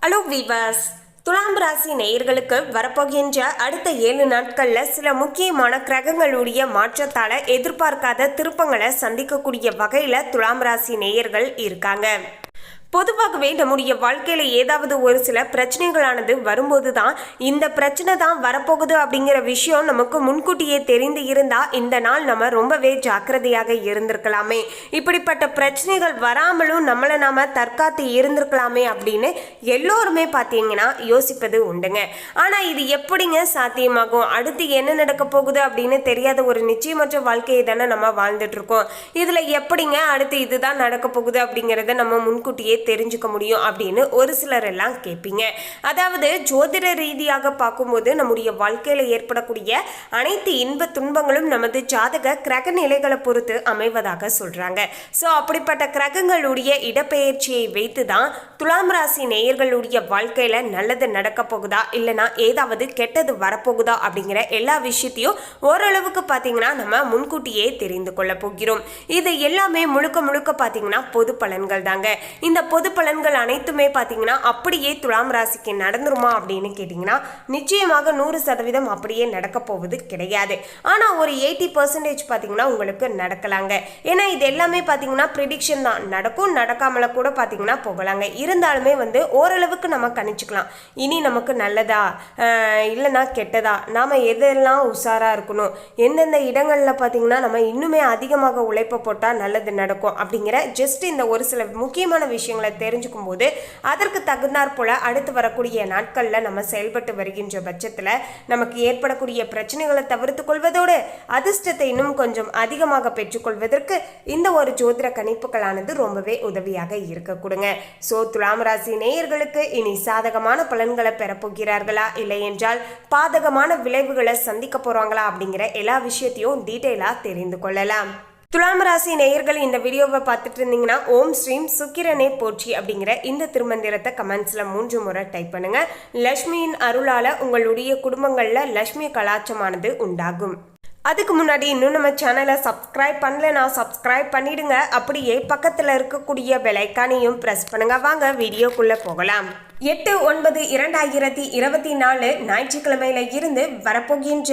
Hello viewers, துலாம் ராசி நேயர்களுக்கு வரப்போகின்ற அடுத்த 7 நாட்களில் சில முக்கியமான கிரகங்களுடைய மாற்றத்தால் எதிர்பார்க்காத திருப்பங்களை சந்திக்கக்கூடிய வகையில் துலாம் ராசி நேயர்கள் இருக்காங்க. பொதுவாகவே நம்முடைய வாழ்க்கையில் ஏதாவது ஒரு சில பிரச்சனைகளானது வரும்போது தான் இந்த பிரச்சனை தான் வரப்போகுது அப்படிங்கிற விஷயம் நமக்கு முன்கூட்டியே தெரிந்து இருந்தால் இந்த நாள் நம்ம ரொம்பவே ஜாக்கிரதையாக இருந்திருக்கலாமே, இப்படிப்பட்ட பிரச்சனைகள் வராமலும் நம்மளை நாம தற்காத்து இருந்திருக்கலாமே அப்படின்னு எல்லோருமே பார்த்தீங்கன்னா யோசிப்பது உண்டுங்க. ஆனால் இது எப்படிங்க சாத்தியமாகும்? அடுத்து என்ன நடக்க போகுது அப்படின்னு தெரியாத ஒரு நிச்சயமற்ற வாழ்க்கையை தானே நம்ம வாழ்ந்துட்டு இருக்கோம். இதில் எப்படிங்க அடுத்து இதுதான் நடக்க போகுது அப்படிங்கிறத நம்ம முன்கூட்டியே தெரிஞ்சுக்க முடியும் அப்படின்னு ஒரு சிலர் எல்லாம் கேட்பீங்க. அதாவது ஜோதிட ரீதியாக பார்க்கும்போது நம்முடைய வாழ்க்கையில ஏற்படக்கூடிய அனைத்து இன்ப துன்பங்களும் நமது ஜாதக கிரக நிலைகளை பொறுத்து அமைவதாக சொல்றாங்க. ஸோ அப்படிப்பட்ட கிரகங்களுடைய இடப்பெயர்ச்சியை வைத்து தான் துலாம் ராசி நேயர்களுடைய வாழ்க்கையில நல்லது நடக்க போகுதா இல்லைனா ஏதாவது கெட்டது வரப்போகுதா அப்படிங்கிற எல்லா விஷயத்தையும் ஓரளவுக்கு பார்த்தீங்கன்னா நம்ம முன்கூட்டியே தெரிந்து கொள்ள போகிறோம். இது எல்லாமே முழுக்க முழுக்க பார்த்தீங்கன்னா பொது பலன்கள் தாங்க. இந்த பொது பலன்கள் அனைத்துமே பார்த்தீங்கன்னா அப்படியே துலாம் ராசிக்கு நடந்துருமா அப்படின்னு கேட்டிங்கன்னா நிச்சயமாக 100% அப்படியே நடக்க போவது கிடையாது. ஆனால் ஒரு 80% பார்த்தீங்கன்னா உங்களுக்கு நடக்கலாங்க. ஏன்னா இது எல்லாமே பார்த்தீங்கன்னா ப்ரிடிக்ஷன் தான், நடக்கும் நடக்காமல கூட பார்த்தீங்கன்னா போகலாங்க. இருந்தாலுமே ஓரளவுக்கு நம்ம கணிச்சுக்கலாம். இனி நமக்கு நல்லதா இல்லைனா கெட்டதா, நாம் எதெல்லாம் உஷாராக இருக்கணும், எந்தெந்த இடங்களில் பார்த்தீங்கன்னா நம்ம இன்னுமே அதிகமாக உழைப்ப போட்டால் நல்லது நடக்கும் அப்படிங்கிற ஜஸ்ட் இந்த ஒரு சில முக்கியமான விஷயங்களை தெரிஞ்சுக்கும் போது அதற்கு தகுந்தாற் போல அடுத்து வரக்கூடிய நாட்களில் நம்ம செயல்பட்டு வருகின்ற பட்சத்தில் நமக்கு ஏற்படக்கூடிய பிரச்சனைகளை தவிர்த்து கொள்வதோடு அதிர்ஷ்டத்தை இன்னும் கொஞ்சம் அதிகமாக பெற்றுக்கொள்வதற்கு இந்த ஒரு ஜோதிட கணிப்புகளானது ரொம்பவே உதவியாக இருக்க கொடுங்க. ஸோ துலாம் ராசி நேயர்களுக்கு இனி சாதகமான பலன்களை பெறப்போகிறார்களா இல்லை என்றால் பாதகமான விளைவுகளை சந்திக்க போறாங்களா அப்படிங்கிற எல்லா விஷயத்தையும் டீட்டெயிலாக தெரிந்து கொள்ளலாம். துலாம் ராசி நேயர்கள் இந்த வீடியோவை பார்த்துட்டு இருந்தீங்கன்னா ஓம் ஸ்ரீம் சுக்கிரனே போற்றி அப்படிங்கிற இந்த திருமந்திரத்தை கமெண்ட்ஸ்ல 3 முறை டைப் பண்ணுங்க. லட்சுமியின் அருளால உங்களுடைய குடும்பங்கள்ல லட்சுமி கலாச்சமானது உண்டாகும். அதுக்கு முன்னாடி இன்னும் நம்ம சேனலை சப்ஸ்கிரைப் பண்ணலனா சப்ஸ்கிரைப் பண்ணிடுங்க. அப்படியே பக்கத்தில் இருக்கக்கூடிய பெல் ஐகானையும் ப்ரெஸ் பண்ணுங்க. வாங்க வீடியோக்குள்ள போகலாம். 8/9/2024 ஞாயிற்றுக்கிழமையில இருந்து வரப்போகின்ற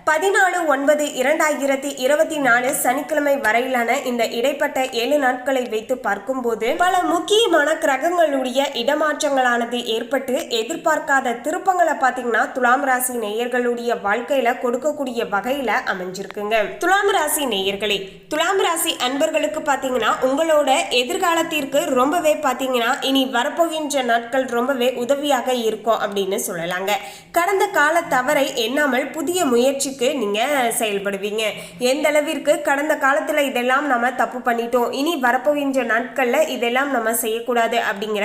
14/9/2024 சனிக்கிழமை வரையிலான இந்த இடைப்பட்ட 7 நாட்களை வைத்து பார்க்கும்போது பல முக்கியமான கிரகங்களுடைய இடமாற்றங்களானது ஏற்பட்டு எதிர்பார்க்காத திருப்பங்களை பார்த்தீங்கன்னா துலாம் ராசி நேயர்களுடைய வாழ்க்கையில கொடுக்கக்கூடிய வகையில அமைஞ்சிருக்குங்க. துலாம் ராசி நேயர்களே, துலாம் ராசி அன்பர்களுக்கு பார்த்தீங்கன்னா உங்களோட எதிர்காலத்திற்கு ரொம்பவே பார்த்தீங்கன்னா இனி வரப்போகின்ற நாட்கள் ரொம்ப உதவியாக இருக்கும் அப்படின்னு சொல்லலாங்க. கடந்த கால தவறை எண்ணாமல் புதிய முயற்சிக்கு நீங்க செயல்படுவீங்க. எந்த அளவிற்கு கடந்த காலத்துல இதெல்லாம் நம்ம தப்பு பண்ணிட்டோம், இனி வரப்போகின்ற நாட்கள்ல இதெல்லாம் நம்ம செய்யக்கூடாது அப்படிங்கிற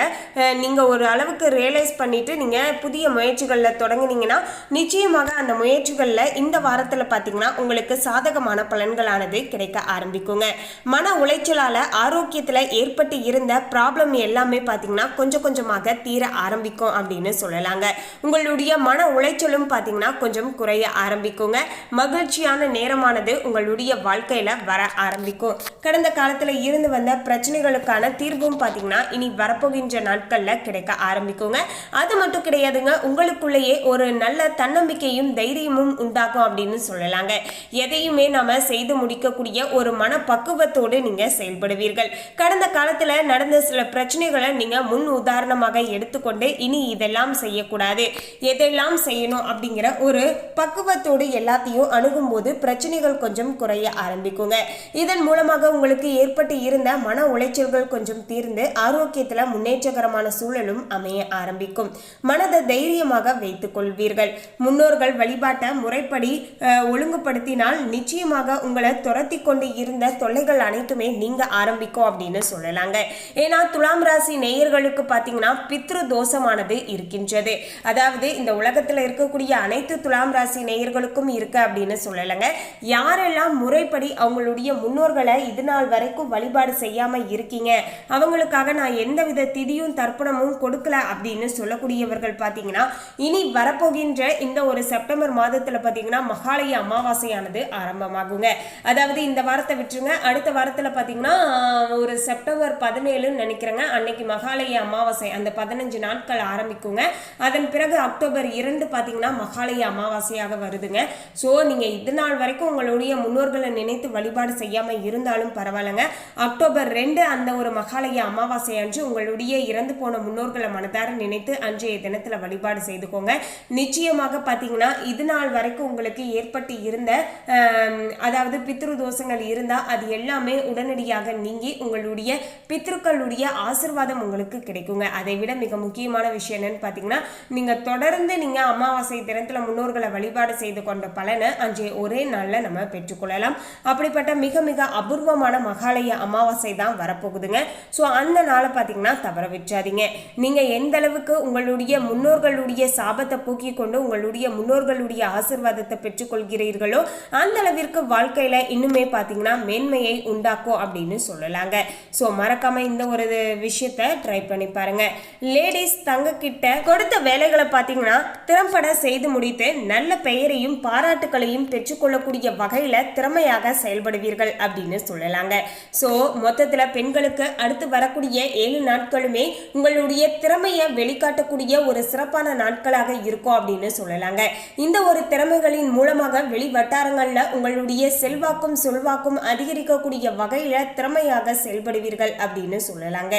நீங்க ஒரு அளவுக்கு ரியலைஸ் பண்ணிட்டு நீங்க புதிய முயற்சிகள்ல தொடங்குனீங்கன்னா நிச்சயமாக அந்த முயற்சிகள்ல இந்த வாரத்துல பாத்தீங்கன்னா உங்களுக்கு சாதகமான பலன்களானது கிடைக்க ஆரம்பிக்குங்க. மன உளைச்சலால ஆரோக்கியத்துல ஏற்பட்டு இருந்த ப்ராப்ளம் எல்லாமே பாத்தீங்கன்னா கொஞ்சம் கொஞ்சமாக தீர ஆரம்பிக்கும் அப்படின்னு சொல்லலாங்க. உங்களுடைய மன உளைச்சலும் பார்த்தீங்கன்னா கொஞ்சம் குறைய ஆரம்பிக்குங்க. மகிழ்ச்சியான நேரமானது உங்களுடைய வாழ்க்கையில வர ஆரம்பிக்கும். கடந்த காலத்துல இருந்து வந்த பிரச்சனைகளுக்கான தீர்வும் பார்த்தீங்கன்னா இனி வரப்போகின்ற நாட்கள்ல கிடைக்க ஆரம்பிக்குங்க. அது மட்டும் கிடையாதுங்க, உங்களுக்குள்ளேயே ஒரு நல்ல தன்னம்பிக்கையும் தைரியமும் உண்டாகும் அப்படின்னு சொல்லலாங்க. எதையுமே நாம செய்து முடிக்கக்கூடிய ஒரு மன பக்குவத்தோடு நீங்க செயல்படுவீர்கள். கடந்த காலத்துல நடந்த சில பிரச்சனைகளை நீங்க முன் உதாரணமாக எடுத்துக்கொண்டு இனி இதெல்லாம் செய்யக்கூடாது, எதெல்லாம் செய்யணும் அப்படிங்கிற ஒரு பக்குவத்தோடு எல்லாத்தையும் அணுகும் போது பிரச்சனைகள் கொஞ்சம் குறைய ஆரம்பிக்குங்க. இதன் மூலமாக உங்களுக்கு ஏற்பட்டு இருந்த மன உளைச்சல்கள் கொஞ்சம் தீர்ந்து ஆரோக்கியத்துல முன்னேற்றகரமான சூழலும் அமைய ஆரம்பிக்கும். மனதை தைரியமாக வைத்துக் கொள்வீர்கள். முன்னோர்கள் வழிபாட்டை முறைப்படி ஒழுங்குபடுத்தினால் நிச்சயமாக உங்களை துரத்தி கொண்டு இருந்த தொல்லைகள் அனைத்துமே நீங்க ஆரம்பிக்கும் அப்படின்னு சொல்லலாங்க. ஏன்னா துலாம் ராசி நேயர்களுக்கு பார்த்தீங்கன்னா பித்ரு தோஷமானது இருக்கின்றது. அதாவது இந்த உலகத்தில் இருக்கக்கூடிய அனைத்து துலாம் ராசி நேயர்களுக்கும் இருக்கு அப்படின்னு சொல்லலைங்க. யாரெல்லாம் முறைப்படி அவங்களுடைய முன்னோர்களை இது நாள் வரைக்கும் வழிபாடு செய்யாம இருக்கீங்க, அவங்களுக்காக நான் எந்தவித திதியும் தர்ப்பணமும் கொடுக்கல அப்படின்னு சொல்லக்கூடியவர்கள் பார்த்தீங்கன்னா இனி வரப்போகின்ற இந்த ஒரு செப்டம்பர் மாதத்துல பார்த்தீங்கன்னா மகாலய அமாவாசையானது ஆரம்பமாகுங்க. அதாவது இந்த வாரத்தை விட்டுருங்க, அடுத்த வாரத்தில் பார்த்தீங்கன்னா ஒரு செப்டம்பர் 17 நினைக்கிறேங்க, அன்னைக்கு மகாலய அமாவாசை. அந்த 15 நாட்கள் ஆரம்பிக்குங்க. அதன் பிறகு அக்டோபர் 2 பார்த்தீங்கன்னா மகாலய அமாவாசையாக வருதுங்க. ஸோ நீங்கள் இது நாள் வரைக்கும் உங்களுடைய முன்னோர்களை நினைத்து வழிபாடு செய்யாமல் இருந்தாலும் பரவாயில்லைங்க. அக்டோபர் 2 அந்த ஒரு மகாலய அமாவாசை அன்று உங்களுடைய இறந்து போன முன்னோர்களை மனதார நினைத்து அன்றைய தினத்தில் வழிபாடு செய்துக்கோங்க. நிச்சயமாக பார்த்தீங்கன்னா இது நாள் வரைக்கும் உங்களுக்கு ஏற்பட்டு இருந்த அதாவது பித்ரு தோஷங்கள் இருந்தால் அது எல்லாமே உடனடியாக நீங்கி உங்களுடைய பித்ருக்களுடைய ஆசிர்வாதம் உங்களுக்கு கிடைக்குங்க. அதை விட மிக முக்கியமான விஷயம் என்னன்னு பார்த்தீங்கன்னா, நீங்கள் தொடர்ந்து நீங்கள் அமாவாசை தினத்தில் முன்னோர்களை வழிபாடு செய்து கொண்ட பலனை அன்றைய ஒரே நாளில் நம்ம பெற்றுக்கொள்ளலாம். அப்படிப்பட்ட மிக மிக அபூர்வமான மகாலய அமாவாசை தான் வரப்போகுதுங்க. ஸோ அந்த நாளை பார்த்தீங்கன்னா தவற விட்டுறாதீங்க. நீங்கள் எந்த அளவுக்கு உங்களுடைய முன்னோர்களுடைய சாபத்தை போக்கி கொண்டு உங்களுடைய முன்னோர்களுடைய ஆசிர்வாதத்தை பெற்றுக்கொள்கிறீர்களோ அந்த அளவிற்கு வாழ்க்கையில இன்னுமே பார்த்தீங்கன்னா மேன்மையை உண்டாக்கும் அப்படின்னு சொல்லலாங்க. ஸோ மறக்காம இந்த ஒரு விஷயத்தை ட்ரை பண்ணி பாருங்க. லேடிஸ் தங்க கிட்ட கொடுத்த வேலைகளை பார்த்தீங்கன்னா திறம்பட செய்து முடித்து நல்ல பெயரையும் பாராட்டுகளையும் பெற்றுக்கொள்ளக்கூடிய வகையில திறமையாக செயல்படுவீர்கள் அப்படின்னு சொல்லலாங்க. ஸோ மொத்தத்தில் பெண்களுக்கு அடுத்து வரக்கூடிய 7 நாட்களுமே உங்களுடைய திறமையை வெளிக்காட்டக்கூடிய ஒரு சிறப்பான நாட்களாக இருக்கும் அப்படின்னு சொல்லலாங்க. இந்த ஒரு திறமைகளின் மூலமாக வெளி வட்டாரங்கள்ல உங்களுடைய செல்வாக்கும் சொல்வாக்கும் அதிகரிக்கக்கூடிய வகையில திறமையாக செயல்படுவீர்கள் அப்படின்னு சொல்லலாங்க.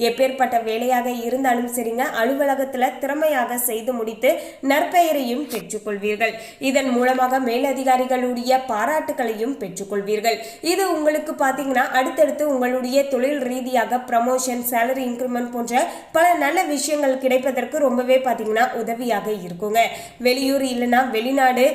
எப்பேற்பட்ட வேலையாக இருந்தாலும் சரிங்க, அலுவலகத்துல திறமையாக செய்து முடித்து நற்பெயரையும் பெற்றுக்கொள்வீர்கள். இதன் மூலமாக மேலதிகாரிகளுடைய பாராட்டுகளையும் பெற்றுக்கொள்வீர்கள். இது உங்களுக்கு பார்த்தீங்கன்னா அடுத்தடுத்து உங்களுடைய தொழில் ரீதியாக ப்ரமோஷன், சேலரி இன்க்ரிமெண்ட் போன்ற பல நல்ல விஷயங்கள் கிடைப்பதற்கு ரொம்பவே பார்த்தீங்கன்னா உதவியாக இருக்குங்க. வெளியூர் இல்லைன்னா வெளிநாடு,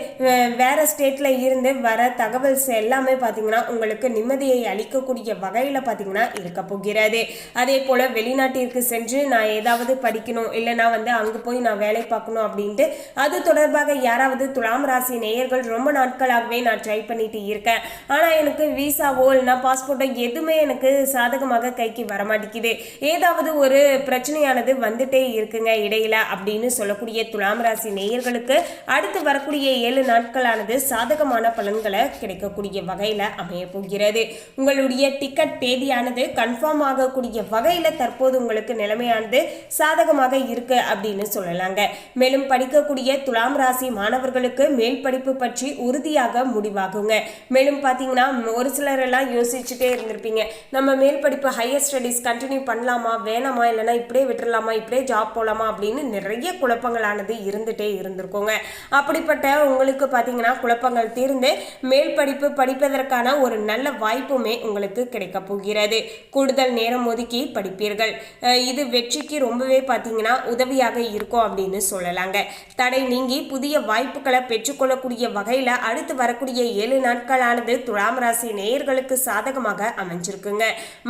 வேற ஸ்டேட்ல இருந்து வர தகவல்ஸ் எல்லாமே பார்த்தீங்கன்னா உங்களுக்கு நிம்மதியை அளிக்கக்கூடிய வகையில் பார்த்தீங்கன்னா இருக்க போகிறது. அதே போல வெளிநாட்டிற்கு சென்று நான் ஏதாவது படிக்கணும், இல்லைனா அங்கே போய் நான் வேலை பார்க்கணும் அப்படின்ட்டு அது தொடர்பாக யாராவது துலாம் ராசி நேயர்கள் ரொம்ப நாட்களாகவே நான் ட்ரை பண்ணிட்டு இருக்கேன், ஆனால் எனக்கு விசாவோ இல்லைனா பாஸ்போர்ட்டோ எதுவுமே எனக்கு சாதகமாக கைக்கு வரமாட்டேங்குது, ஏதாவது ஒரு பிரச்சனையானது வந்துட்டே இருக்குங்க இடையில அப்படின்னு சொல்லக்கூடிய துலாம் ராசி நேயர்களுக்கு அடுத்து வரக்கூடிய 7 நாட்களானது சாதகமான பலன்களை கிடைக்கக்கூடிய வகையில் அமைய போகிறது. உங்களுடைய டிக்கெட் தேதியானது கன்ஃபார்ம் ஆகக்கூடிய வகையில் தற்போது உங்களுக்கு நிலைமையானது சாதகமாக இருக்கு அப்படின்னு சொல்லலாங்க. மேலும் படிக்கக்கூடிய துலாம் ராசி மாணவர்களுக்கு மேல் படிப்பு பற்றி உறுதியாக முடிவாகுங்க. மேலும் பார்த்தீங்கன்னா ஒரு சிலர் எல்லாம் யோசிச்சுட்டே இருந்திருப்பீங்க, நம்ம மேல் படிப்பு ஹையர் ஸ்டடீஸ் கண்டினியூ பண்ணலாமா வேணாமா, இல்லைனா இப்படியே விட்டுடலாமா, இப்படியே ஜாப் போகலாமா அப்படின்னு நிறைய குழப்பங்களானது இருந்துட்டே இருந்திருக்கோங்க. அப்படிப்பட்ட உங்களுக்கு பார்த்தீங்கன்னா குழப்பங்கள் தீர்ந்து மேல் படிப்பு படிப்பதற்கான ஒரு நல்ல வாய்ப்புமே உங்களுக்கு கிடைக்க போகிறது. கூடுதல் நேரம் ஒதுக்கி படிப்பீர்கள். இது வெற்றிக்கு ரொம்பவே பார்த்தீங்கன்னா உதவியாக இருக்கும் அப்படின்னு சொல்லலாங்க. தடை நீங்கி புதிய வாய்ப்புகளை பெற்றுக்கொள்ளக்கூடிய வகையில் அடுத்து வரக்கூடிய 7 நாட்களானது துலாம் ராசி நேயர்களுக்கு சாதகமாக அமைஞ்சிருக்குங்க.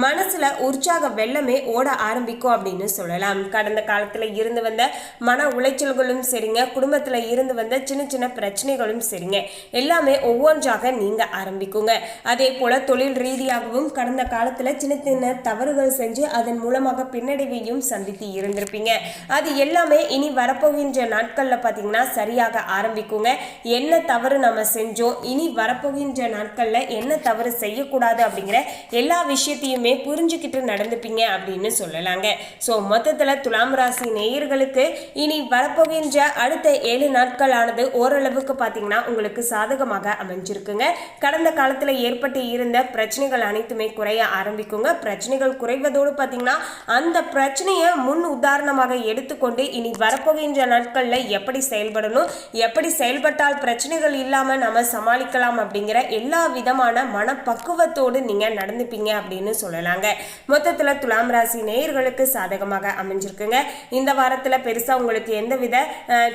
மனசுல உற்சாக வெள்ளமே ஓட ஆரம்பிக்கும் அப்படின்னு சொல்லலாம். கடந்த காலத்துல இருந்து வந்த மன உளைச்சல்களும் சரிங்க, குடும்பத்துல இருந்து வந்த சின்ன சின்ன பிரச்சனைகளும் சரிங்க, எல்லாமே ஒவ்வொன்றாக நீங்க ஆரம்பிக்குங்க. அதே போல தொழில் ரீதியாகவும் கடந்த காலத்துல சின்ன சின்ன தவறுகள் செஞ்சு அதன் மூலமாக பின்னடைவையும் சந்தித்து இருந்திருப்பீங்க. அது எல்லாமே இனி வரப்போகின்ற நாட்கள்ல பாத்தீங்கன்னா சரியாக ஆரம்பிக்குங்க. என்ன தவறு நம்ம செஞ்சோம், இனி வரப்போகின்ற நாட்கள்ல என்ன தவறு செய்யக்கூடாது அப்படிங்கிற எல்லா விஷயத்தையுமே புரிஞ்சுக்கிட்டு நடந்துப்பீங்க அப்படின்னு சொல்லலாங்க. ஸோ மொத்தத்துல துலாம் ராசி நேயர்களுக்கு இனி வரப்போகின்ற அடுத்த 7 நாட்களானது ஓரளவுக்கு பார்த்தீங்கன்னா உங்களுக்கு சாதகமாக அமைஞ்சிருக்குங்க. கடந்த காலத்தில் ஏற்பட்டு இருந்த பிரச்சனைகள் அனைத்துமே குறைய ஆரம்பிக்குங்க. பிரச்சனைகள் குறைவதோடு பார்த்தீங்கன்னா அந்த பிரச்சனையை முன் உதாரணமாக எடுத்துக்கொண்டு இனி வரப்போகின்ற நாட்களில் எப்படி செயல்படணும், எப்படி செயல்பட்டால் பிரச்சனைகள் இல்லாமல் நம்ம சமாளிக்கலாம் அப்படிங்கிற எல்லா விதமான மனப்பக்குவத்தோடு நீங்கள் நடந்துப்பீங்க அப்படின்னு சொல்லலாங்க. மொத்தத்தில் துலாம் ராசி நேயர்களுக்கு சாதகமாக அமைஞ்சிருக்குங்க. இந்த வாரத்தில் பெருசாக உங்களுக்கு எந்தவித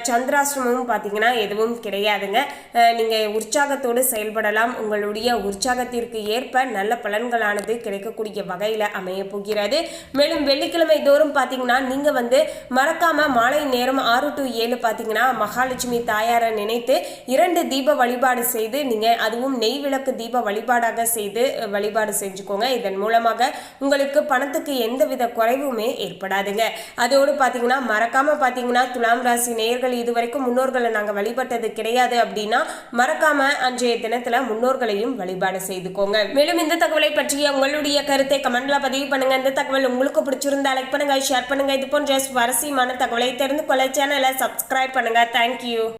சந்திராஷ்டமும் பார்த்தீங்கன்னா எதுவும் கிடையாதுங்க. நீங்கள் உற்சாகத்தோடு செயல்படலாம். உங்களுடைய உற்சாகத்திற்கு ஏற்ப நல்ல பலன்களானது கிடைக்கக்கூடிய வகையில் அமைய போகிறது. மேலும் வெள்ளிக்கிழமை தோறும் பார்த்தீங்கன்னா நீங்கள் மறக்காம மாலை நேரம் 6 to 7 பார்த்தீங்கன்னா மகாலட்சுமி தாயாரை நினைத்து 2 தீப வழிபாடு செய்து நீங்கள் அதுவும் நெய் விளக்கு தீப வழிபாடாக செய்து வழிபாடு செஞ்சுக்கோங்க. இதன் மூலமாக உங்களுக்கு பணத்துக்கு எந்தவித குறைவுமே ஏற்படாதுங்க. அதோடு பார்த்தீங்கன்னா மறக்காம பார்த்தீங்கன்னா துலாம் ராசி நேயர்கள் இதுவரைக்கும் முன்னோர்களை நாங்கள் வழிபட்டது கிடையாது அப்படின்னா மறக்காம அன்றைய தினத்துல முன்னோர்களையும் வழிபாடு செய்துக்கோங்க. மேலும் இந்த தகவலை பற்றிய உங்களுடைய கருத்தை கமெண்ட்ல பதிவு பண்ணுங்க. இந்த தகவல் உங்களுக்கு பிடிச்சிருந்தா லைக் பண்ணுங்க, ஷேர் பண்ணுங்க. இது போன்ற சுவாரஸ்யமான தகவலை தெரிந்து கொள்ள சேனலை சப்ஸ்கிரைப் பண்ணுங்க. தேங்க்யூ.